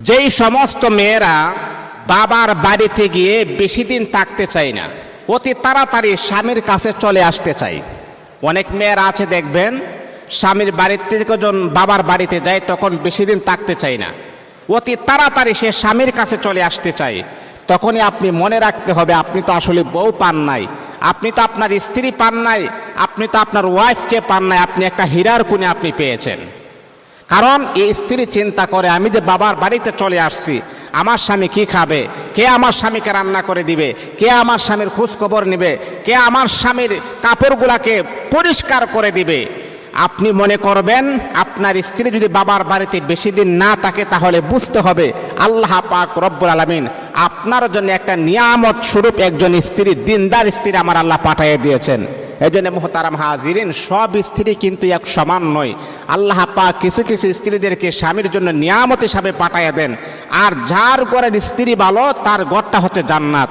যেই সমস্ত মেয়েরা বাবার বাড়িতে গিয়ে বেশি দিন থাকতে চায় না, অতি তাড়াতাড়ি স্বামীর কাছে চলে আসতে চায়। অনেক মেয়েরা আছে দেখবেন, স্বামীর বাড়িতে যখন বাবার বাড়িতে যায় তখন বেশি দিন থাকতে চায় না, অতি তাড়াতাড়ি সে স্বামীর কাছে চলে আসতে চায়। তখনই আপনি মনে রাখতে হবে, আপনি তো আসলে বউ পান নাই, আপনি তো আপনার স্ত্রী পান নাই, আপনি তো আপনার ওয়াইফকে পান নাই, আপনি একটা হীরার কুনে আপনি পেয়েছেন। কারণ এই স্ত্রী চিন্তা করে, আমি যে বাবার বাড়িতে চলে আসছি, আমার স্বামী কি খাবে, কে আমার স্বামীকে রান্না করে দিবে, কে আমার স্বামীর খোঁজ খবর নেবে, কে আমার স্বামীর কাপড়গুলাকে পরিষ্কার করে দিবে। আপনি মনে করবেন আপনার স্ত্রী যদি বাবার বাড়িতে বেশি দিন না থাকে, তাহলে বুঝতে হবে আল্লাহ পাক রব্বুল আলামিন আপনার জন্য একটা নিয়ামত স্বরূপ একজন স্ত্রী, দিনদার স্ত্রী আমার আল্লাহ পাঠিয়ে দিয়েছেন। এই জন্য মুহতারাম হাজিরিন, সব স্ত্রী কিন্তু এক সমান নয়। আল্লাহ পাক কিছু কিছু স্ত্রীদেরকে স্বামীর জন্য নিয়ামত হিসাবে পাঠিয়ে দেন, আর যার ঘরের স্ত্রী ভালো তার ঘরটা হচ্ছে জান্নাত।